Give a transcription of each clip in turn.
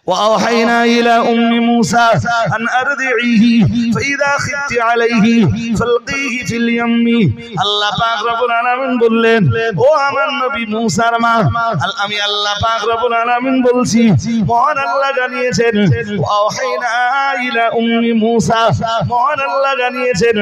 وأوحينا إلى أم موسى أن أرضعيه فإذا خفت عليه فالقيه في اليم আল্লাহ পাক রব্বুল আলামিন বললেন ও আমার নবী মুসার মা আমি আল্লাহ পাক রব্বুল আলামিন বলছি মহান আল্লাহ জানিয়েছেন ওয়াহাইনা ইলা উম্মি মুসা মহান আল্লাহ জানিয়েছেন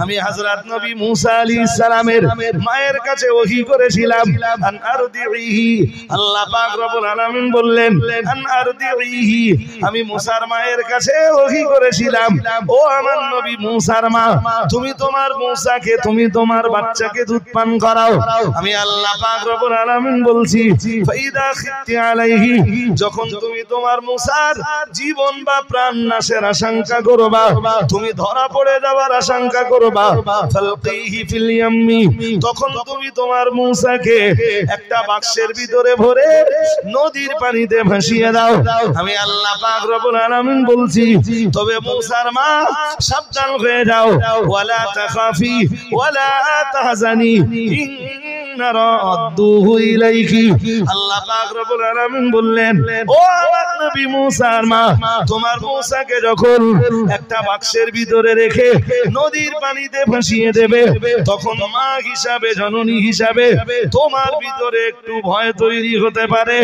আমি হযরত নবী মুসা আলাইহিস সালামের মায়ের কাছে ওহী করেছিলাম আন আরদিহি আল্লাহ পাক রব্বুল আলামিন বললেন আন আরদিহি আমি মুসার মায়ের কাছে ওহী করেছিলাম ও আমার নবী মুসার মা তুমি তোমার মুসাকে তুমি তোমার বাচ্চাকে দুধ পান করাও আমি আল্লাহ পাক রব্বুল আলামিন বলছি ফাইদা খিফতি আলাইহি যখন তুমি তোমার মুসার জীবন বা প্রাণ নাশের আশঙ্কা করবা তুমি ধরা পড়ে যাওয়ার আশঙ্কা করবা ফালকিহি ফিল ইয়াম্মি তখন তুমি তোমার মুসাকে একটা বাক্সের ভিতরে ভরে নদীর পানিতে ভাসিয়ে দাও আমি আল্লাহ পাক রব্বুল আলামিন বলছি তবে মুসার মা সাবধান হয়ে যাও ওয়ালা তাখাফি ওয়ালা তাহজানি ইন্না রাদ্দুহু ইলাইকি আল্লাহ পাক রব্বুল আলামিন বললেন ও আমার নবী মুসার মা তোমার মুসাকে যখন একটা বাক্সের ভিতরে রেখে নদীর পানিতে ভাসিয়ে দেবে তখন মা হিসাবে জননী হিসাবে তোমার ভিতরে একটু ভয় তৈরি হতে পারে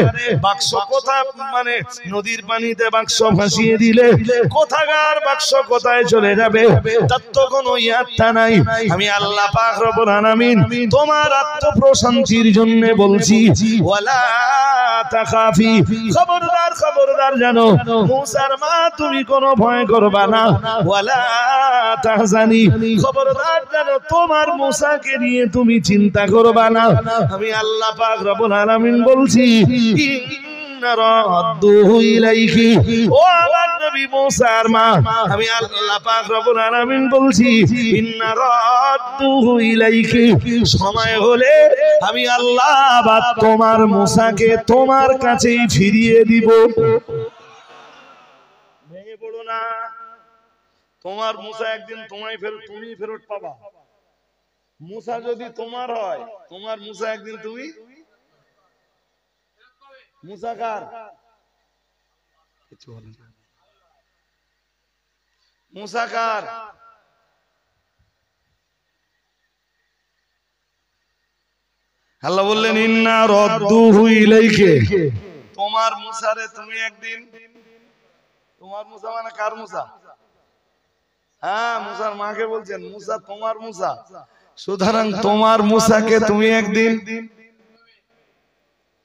বাক্স কোথা মানে নদীর পানিতে বাক্স ভাসিয়ে দিলে কোথাকার বাক্স কোথায় চলে যাবে তার তো কোনো ইয়াত্তা নাই আমি আল্লাহ পাক রব্বুল আলামিন তোমার আত্মপ্রশান্তির জন্য বলছি ওয়ালা তাখাফি খবরদার খবরদার জানো মুসার মা তুমি কোনো ভয় করবা না ওয়ালা তাহজানি খবরদার জানো তোমার মুসাকে নিয়ে তুমি চিন্তা করবা না আমি আল্লাহ পাক রব্বুল আলামিন বলছি ইন্না রাদ্দুহু ইলাইকি ও আমার নবী মুসার মা আমি আল্লাহ পাক রব্বুল আলামিন বলছি ইন্না রাদ্দুহু ইলাইকি সময় হলে আমি আল্লাহ আবার তোমার মুসাকে তোমার কাছেই ফিরিয়ে দিব ভেঙে পড়ো না তোমার মুসা একদিন তুমি ফেরত পাবা মুসা যদি তোমার হয় তোমার মুসা একদিন তুমি মুসা কার কিছু বলেন মুসা কার আল্লাহ বললেন ইন্না রাদ্দুহু ইলাইকা তোমার মুসারে তুমি একদিন তোমার মুসা মানে কার মুসা হ্যাঁ মুসার মাকে বলছেন মুসা তোমার মুসা সুতরাং তোমার মুসাকে তুমি একদিন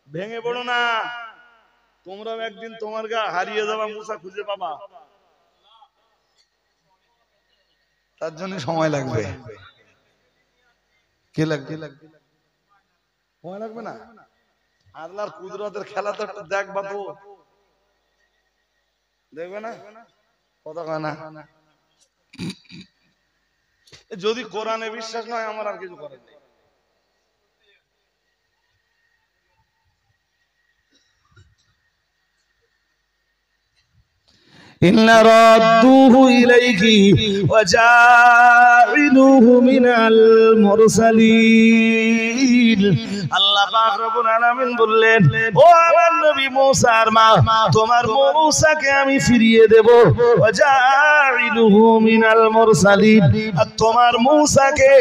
ভেঙে পড়ো না তোমরাও একদিন তোমার গা হারিয়ে যাওয়া মুসা খুঁজে পাবা তার জন্য সময় লাগবে কি লাগবে সময় লাগবে না আল্লাহর কুদরতের খেলা তো একটু দেখবা তো দেখবে না কথা কয় না যদি কোরআনে বিশ্বাস নয় আমার আর কিছু করার নেই ইন্না রাদ্দুহু ইলাইকি ওয়া জাইলুহু মিনাল মুরসালিন আল্লাহ পাক রব্বুল আলামিন বললেন ও আমার নবী মুসার মা তোমার মুসাকে আমি ফিরিয়ে দেব ওয়া জাইলুহু মিনাল মুরসালিন আর তোমার মুসাকে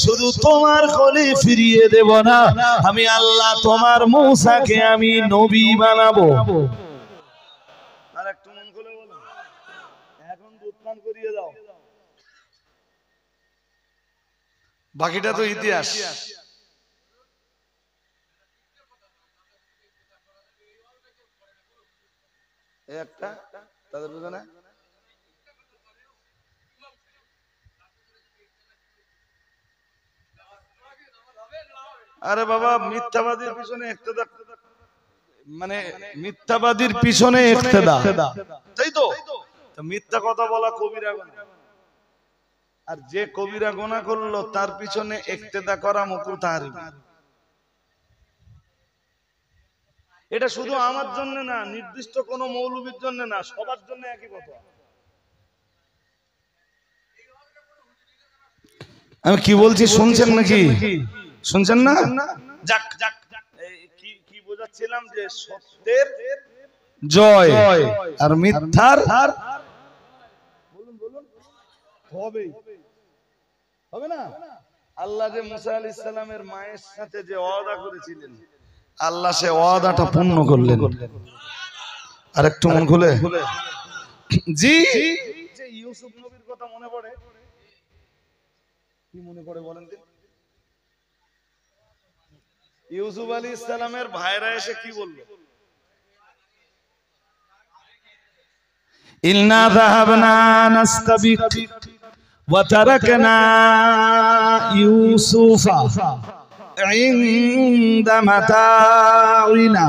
শুধু তোমার কোলে ফিরিয়ে দেব না আমি আল্লাহ তোমার মুসাকে আমি নবী বানাবো বাকিটা তো ইতিহাস একটা তাদের বুঝে না আরে বাবা মিথ্যাবাদীর পিছনে ইক্তেদা মানে মিথ্যাবাদীর পিছনে ইক্তেদা তাই তো মিথ্যা কথা বলা কবিরা গুনাহ আর যে কবিরা গুনাহ করলো তার পিছনে ইক্তেদা করা মাকরুহ তাহরিম এটা শুধু আমার জন্য না নির্দিষ্ট কোন মৌলবীর জন্য না সবার জন্য একই কথা আমি কি বলছি শুনছেন নাকি শুনছেন না যাক যাক কি বোঝাচ্ছিলাম যে সত্যের জয়, আর মিথ্যার হবে হবে না। আল্লাহ যে মুসা আলাইহিস সালামের মায়ের সাথে যে ওয়াদা করেছিলেন, আল্লাহ সে ওয়াদাটা পূর্ণ করলেন। আর একটু মন খুলে জি, যে ইউসুফ নবীর কথা মনে পড়ে, কি মনে পড়ে বলেন তো? ইউসুফ আলাইহিস সালামের ভাইরা এসে কি বলল? ইন্না যাহাবনা নাস্তাবিক ওয়া তারাকনা ইউসুফা ইনদা মাতাইনা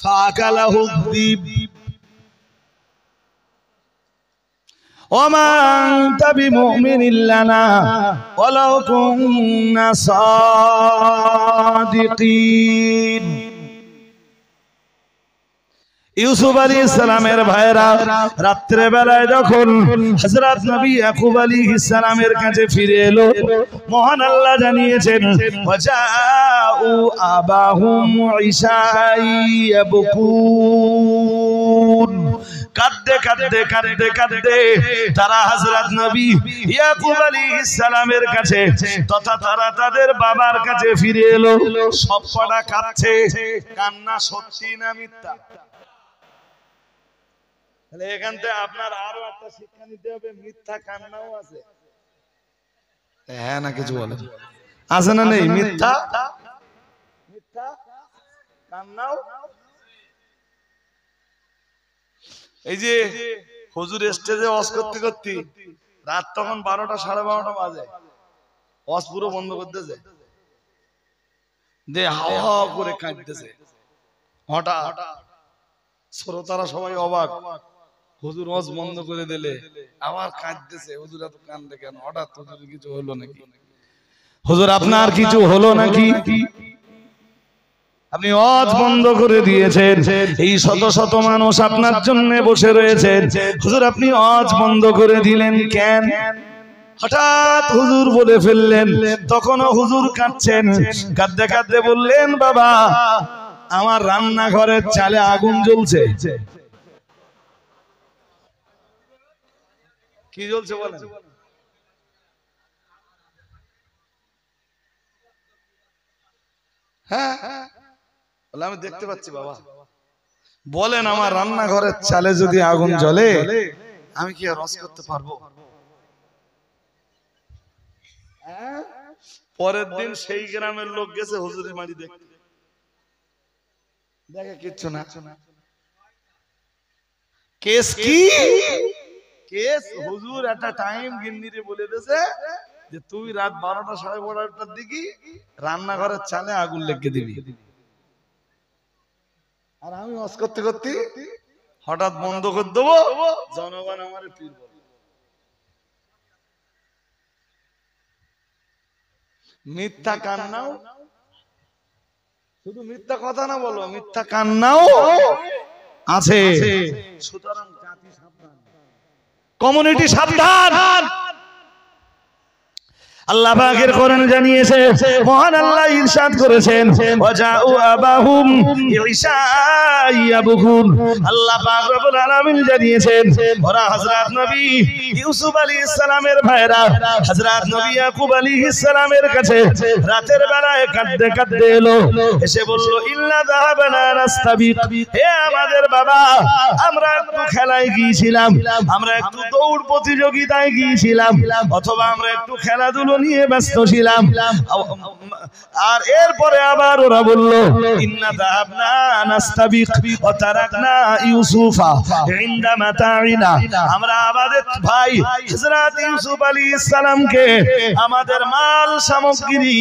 ফাআকালাহু যিব ওয়া মা আনতা বিমুমিনিন লানা ওয়ালাউ কুননা সাদিকিন। ইউসুফ আলাইহিস সালামের ভাইরা রাত্রে বেলায় যখন হযরত নবী ইয়াকুব আলাইহিস সালামের কাছে ফিরে এলো, মহান আল্লাহ জানিয়েছেন ওয়াজাউ আবাহুম ইশাই ইয়াবকুন। কাঁদতে কাঁদতে কাঁদতে কাঁদতে তারা হযরত নবী ইয়াকুব আলাইহিস সালামের কাছে তথা তারা তাদের বাবার কাছে ফিরে এলো। সব কটা কাঁদছে, কান্না সত্যি না মিথ্যা? তাহলে এখান থেকে আপনার আরো একটা শিক্ষা নিতে হবে, মিথ্যা কান্নাও আছে। হ্যাঁ না কিছু বলেন, আছে না নেই? মিথ্যা মিথ্যা কান্নাও। এই যে হুজুর স্টেজে ওয়াজ করতে করতে রাত তখন 12টা 12:30 বাজে, ওয়াজ পুরো বন্ধ করতেছে, দে হাওয়া করে কাঁদতেছে। হঠাৎ শ্রোতারা সবাই অবাক, হুজুর ওয়াজ বন্ধ করে দিলে আবার কাঁদতেছে। হুজুর এত কান্দে কেন? হঠাৎ হুজুর কিছু হলো নাকি? হুজুর আপনার কিছু হলো নাকি? আপনি ওয়াজ বন্ধ করে দিয়েছেন, এই শত শত মানুষ আপনার জন্য বসে রয়েছে, হুজুর আপনি ওয়াজ বন্ধ করে দিলেন কেন? হঠাৎ হুজুর বলে ফেললেন, তখনও হুজুর কাঁদছেন, কাঁদতে কাঁদতে বললেন, বাবা আমার রান্নাঘরের চালে আগুন জ্বলছে। কি জ্বলছে বলেন? হ্যাঁ বলে আমি দেখতে পাচ্ছি বাবা। বলেন আমার রান্নাঘরের চালে যদি আগুন জ্বলে আমি কি আর রস করতে পারবো? পরের দিন সেই গ্রামের লোক গেছে হুজুরের বাড়ি দেখতে, দেখে কিচ্ছু না। কেস কি? কেস হুজুর একটা টাইম গিন্নিরে বলে দিয়েছে যে তুই রাত 12টা 12:30টার দিকে রান্নাঘরের চালে আগুন লেগে দিবি। আর আমি ওয়াজ করতে করতে হঠাৎ বন্ধ করে দেবো, জনগণ আমারে পীর বলে। মিথ্যা কান্নাও, শুধু মিথ্যা কথা না বলো, মিথ্যা কান্নাও আছে। সুতরাং জাতি সাবধান, কমিউনিটি সাবধান। আল্লাহ পাকের কোরআন জানিয়েছে, মহান আল্লাহ ইরশাদ করেছেন ওয়াজাউ আবাহুম ইশাই ইয়াবকুন। আল্লাহ পাক রব্বুল আলামিন জানিয়েছেন ওরা হযরত নবী ইউসুফ আলাইহিস সালামের ভাইরা হযরত নবী ইয়াকুব আলাইহিস সালামের কাছে রাতের বেলায় কাঁদতে কাঁদতে এলো, এসে বলল ইল্লা যাহাবানা নাস্তাবিক, হে আমাদের বাবা আমরা একটু খেলায় গিয়েছিলাম, আমরা একটু দৌড় প্রতিযোগিতায় গিয়েছিলাম, অথবা আমরা একটু খেলাধুলা নিয়ে ব্যস্ত ছিলাম। আর এরপরে আবার ওরা বলল ইন্না যাহাবনা নাস্তাবিক ওয়া তারাকনা ইউসুফা ইনদা মাতাইনা, আমরা আমাদের ভাই হযরত ইউসুফ আলাইহিস সালামকে আমাদের মাল সামগ্রী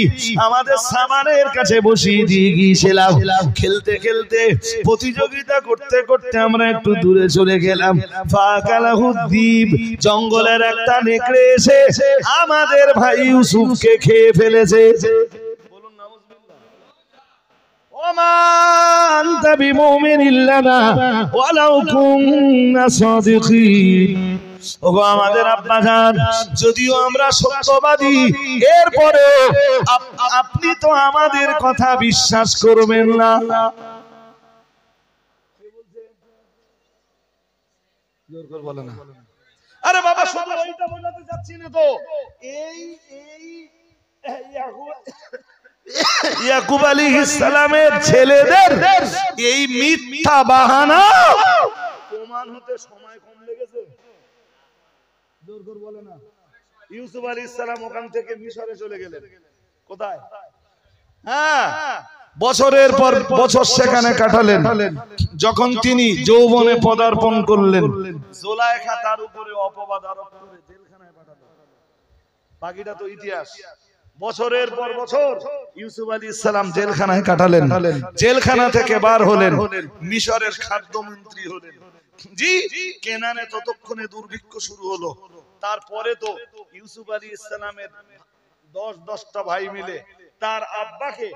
আমাদের সামানের কাছে বসিয়ে দিয়ে গিয়েছিলাম। খেলতে খেলতে প্রতিযোগিতা করতে করতে আমরা একটু দূরে চলে গেলাম। ফাকালাহু যিব, জঙ্গলের একটা নেকড়ে এসে আমাদের ভাই ইউসুফকে খেয়ে ফেলেছে। বলুন নাউযুবিল্লাহ। ওমা আনতা বিমুমিনিন লানা ওয়ালাউ কুননা সাদিকিন। ওগো আমাদের আব্বাজান, যদিও আমরা সত্যবাদী, এরপরে আপনি তো আমাদের কথা বিশ্বাস করবেন না। জোর করে বলে না। আরে বাবা শুধু ওইটা বোঝাতে যাচ্ছি না তো, এই ইয়াকুব আলাইহিস সালামের ছেলেদের এই মিথ্যা বাহানা প্রমাণ হতে সময় কম লেগেছে। জোর করে বলে না। ইউসুফ আলাইহিস সালাম ওখান থেকে মিশরে চলে গেলেন। কোথায়? হ্যাঁ, বছরের পর বছর সেখানে কাটালেন। যখন তিনি যৌবনে পদার্পণ করলেন, জুলাইখা তার উপরে অপবাদ আরোপ করে জেলখানায় পাঠালেন। বাকিটা তো ইতিহাস। বছরের পর বছর ইউসুফ আলাইহিস সালাম জেলখানায় কাটালেন। জেলখানা থেকে বার হলেন, মিশরের খাদ্যমন্ত্রী হলেন। জি, কেনানে ততক্ষণে দুর্ভিক্ষ শুরু হলো। তারপরে তো ইউসুফ আলাইহিস সালামের 10টা ভাই মিলে তার আব্বাকে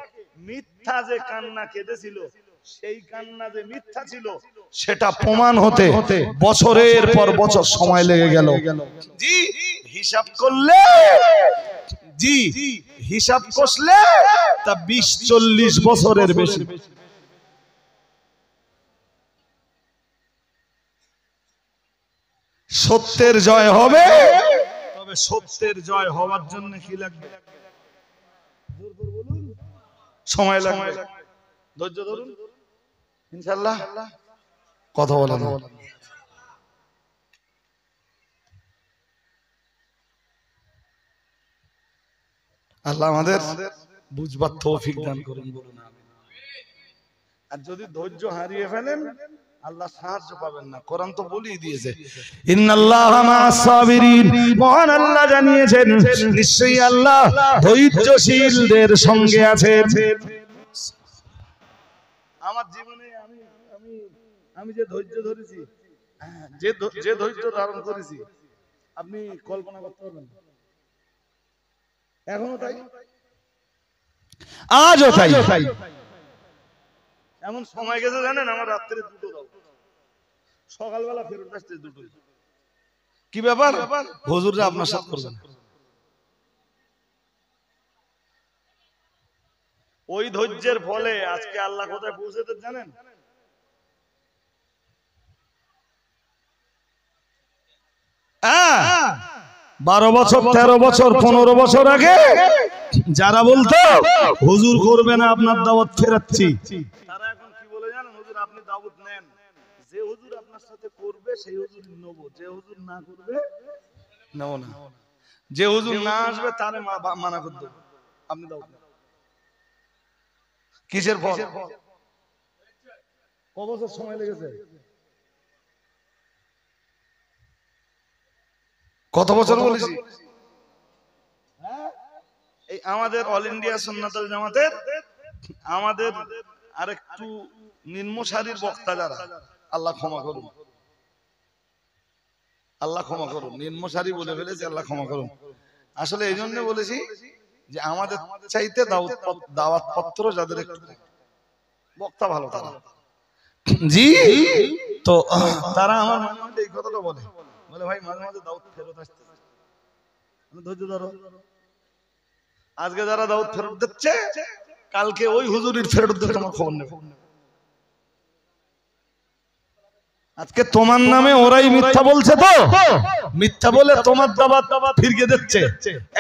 মিথ্যা যে কান্না কেঁদেছিল, সেই কান্না যে মিথ্যা ছিল সেটা প্রমাণ হতে বছরের পর বছর সময় লেগে গেল। জি, হিসাব করলে, জি হিসাব কষলে তা 20-40 বছরের বেশি। সত্যের জয় হবে, তবে সত্যের জয় হওয়ার জন্য কি লাগবে? সময় লাগবে, ধৈর্য ধরুন, ইনশাআল্লাহ। কথা বলেন। আল্লাহ আমাদের বুঝবার তৌফিক দান করুন, বলুন আমিন। আর যদি ধৈর্য হারিয়ে ফেলেন, আল্লাহ সাহায্য পাবেন না। কোরআন তো বলেই দিয়েছে, ইন্নাল্লাহা মা'আস সাবিরিন। মহান আল্লাহ জানিয়েছেন, নিশ্চয়ই আল্লাহ ধৈর্যশীলদের সঙ্গে আছেন। আমার জীবনে আমি যে ধৈর্য ধরেছি, যে ধৈর্য ধারণ করেছি, আপনি কল্পনা করতে পারবেন। এখনো তাই, আজও তাই। এমন সময় গেছে জানেন, আমার রাত্রে 2টো দাও, সকালবেলা ফেরত আসতে 2টো। কি ব্যাপার? হুজুররা আপনার সাথে করবেন। ওই ধৈর্যের ফলে আজকে আল্লাহ কোথায় পৌঁছেতে জানেন? হ্যাঁ, 12 বছর, 13 বছর, 15 বছর আগে যারা বলতো হুজুর করবে না আপনার দাওয়াত ফেরাচ্ছি, তারা এখন কি বলে জানেন? হুজুর আপনি দাওয়াত নেন, যে হুজুর আপনার সাথে করবে সেই হুজুর নেব, যে হুজুর না করবে নেব না, যে হুজুর না আসবে তারে মানা করে দেব, আপনি দাওয়াত নেন। কিসের ফল? ক বছর সময় লেগেছে? কত বছর বলেছি? এই আমাদের অল ইন্ডিয়া সুন্নাতুল জামাতের আমাদের আরেকটু নিম্নসারির বক্তা যারা, আল্লাহ ক্ষমা করুন, আল্লাহ ক্ষমা করুন, নিম্নসারি বলে ফেলেছি, আল্লাহ ক্ষমা করুন। আসলে এই জন্য বলেছি যে আমাদের চাইতে দাওয়াত পত্র যাদের একটু বক্তা ভালো তারা, জি, তো তারা আমার মাঝে মাঝে এই কথাটা বলে ভাই মাঝে মাঝে দাওয়াত ফেরত আসতে, ধৈর্য ধরো। আজকে যারা দাওয়াত ফেরত দিচ্ছে, কালকে ওই হুজুরির ফেরত দিতে তোমার খবর নেব। আজকে তোমার নামে ওরাই মিথ্যা বলছে, তো মিথ্যা বলে তোমার দাওয়াত ফিরিয়ে দিচ্ছে।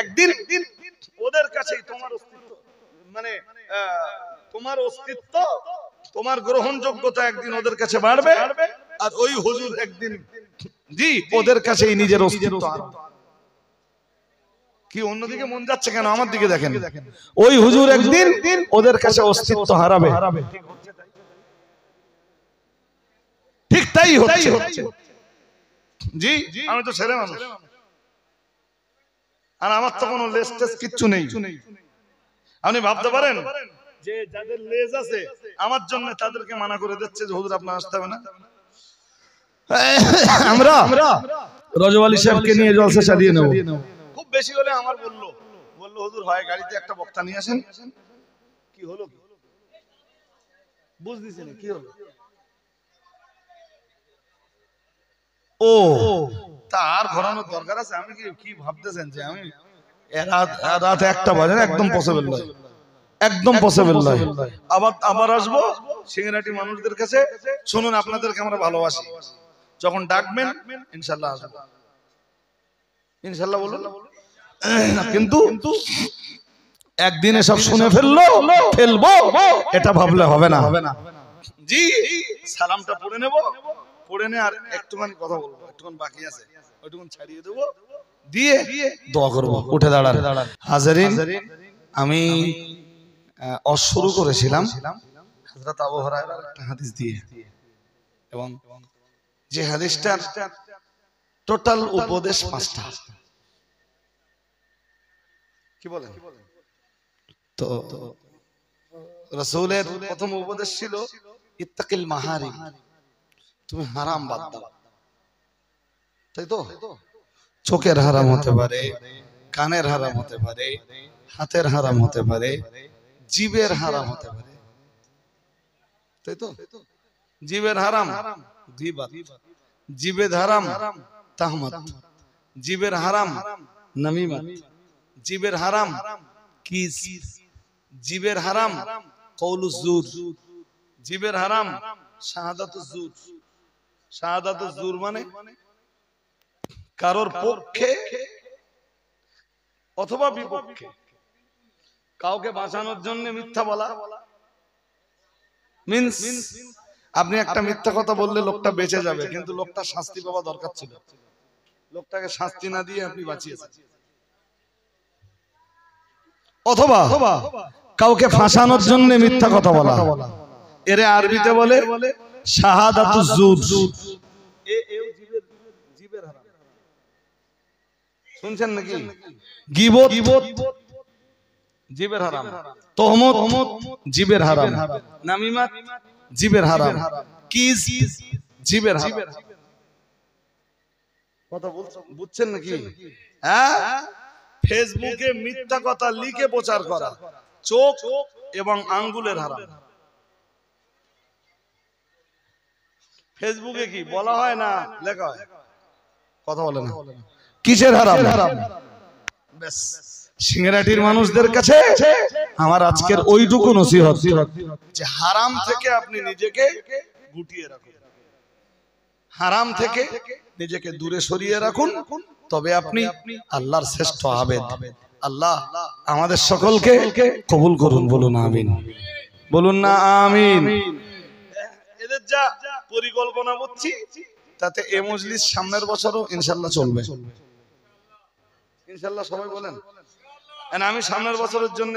একদিন ওদের কাছেই তোমার অস্তিত্ব, মানে তোমার অস্তিত্ব, তোমার গ্রহণযোগ্যতা একদিন ওদের কাছে বাড়বে, আর ওই হুজুর একদিন, জি, ওদের কাছেই নিজের অস্তিত্ব। কি অন্যদিকে মন যাচ্ছে কেন? আমার দিকে দেখেন। ওই হুজুর একদিন ওদের কাছে অস্তিত্ব হারাবে। ঠিক তাই হচ্ছে। জি, আমি তো ছেলে মানুষ, আর আমার তো কোনো লেজ টেজ কিচ্ছু নেই। আপনি ভাবতে পারেন যে যাদের লেজ আছে আমার জন্য তাদেরকে মানা করে দিচ্ছে যে হুজুর আপনার আসতে হবে না। আমরা রজব আলী সাহেবকে নিয়ে জলসা চালিয়ে নেব, খুব বেশি হলে আমার বললো হুজুর হয় গাড়িতে একটা বক্তা নিয়ে আসেন। কি হলো? বুঝ দিছেন কি হলো? ও তার ঘোরানোর দরকার আছে? আমি কি ভাবতেছেন যে আমি রাত 1টা বাজে? একদম পসিবল নয়, একদম পসিবল নয়। আবার আসবো সিঙ্গারাটি মানুষদের কাছে। শুনুন, আপনাদেরকে আমরা ভালোবাসি, যখন ডাকবেন ইনশাআল্লাহ আসবো, ইনশাআল্লাহ বলুন। কিন্তু একদিনে সব শুনে ফেলবো এটা ভাবলে হবে না। জি, সালামটা পড়ে নেব, পড়ে নে আর একটুখানি কথা বলবো, একটুখানি বাকি আছে, ওইটুকুন ছাড়িয়ে দেবো, দিয়ে দোয়া করবো। উঠে দাঁড়ান হাজারিন। আমি শুরু করেছিলাম হযরত আবু হুরায়রার একটা হাদিস দিয়ে, এবং যে হাদিসটার টোটাল উপদেশ 5টা। কি বলেন? তো রাসূলের প্রথম উপদেশ ছিল ইত্তাকিল মাহারিম, তুমি হারাম বাদ দাও। তাই তো? চোখের হারাম হতে পারে, কানের হারাম হতে পারে, হাতের হারাম হতে পারে, জিভের হারাম হতে পারে, তাই তো? জিভের হারাম গীবত, জিভের হারাম তাহমত, জিভের হারাম নামিমত, জিভের হারাম কিস, জিভের হারাম কওলুজ জুর, জিভের হারাম শাহাদাতুজ জুর। শাহাদাতুজ জুর মানে কারোর পক্ষে অথবা বিপক্ষে কাউকে বাঁচানোর জন্য মিথ্যা বলা। মিন্স আপনি একটা মিথ্যা কথা বললে লোকটা বেঁচে যাবে, কিন্তু লোকটা শাস্তি পাওয়া দরকার ছিল, লোকটাকে শাস্তি না দিয়ে আপনি বাঁচিয়েছেন। অথবা কাউকে ফাঁসানোর জন্য মিথ্যা কথা বলা, এর আরবিতে বলে শাহাদাতুজ জুর। শুনছেন নাকি? গীবত জিবের হারাম, তহমত জিবের হারাম, নামিমাত জিবের হারাম, কিস জিবের হারাম। কথা বুঝছেন নাকি? হ্যাঁ, ফেসবুকে মিথ্যা কথা লিখে প্রচার করা চোখ এবং আঙ্গুলের হারাম। ফেসবুকে কি বলা হয় না লেখা হয়? কথা বলে না। কিসের হারাম? ব্যাস, সিংহাটির মানুষদের কাছে আমার আজকের ওইটুকু নসিহত যে হারাম থেকে আপনি নিজেকে গুটিয়ে রাখুন, হারাম থেকে নিজেকে দূরে সরিয়ে রাখুন, তবে আপনি আল্লাহর শ্রেষ্ঠ আবেদ। আল্লাহ আমাদের সকলকে কবুল করুন, বলুন আমিন, বলুন না আমিন। এদের যা পরিকল্পনা করছি তাতে এ মজলিস সামনের বছরও ইনশাআল্লাহ চলবে, ইনশাআল্লাহ। সবাই বলেন। আমি সামনের বছরের জন্য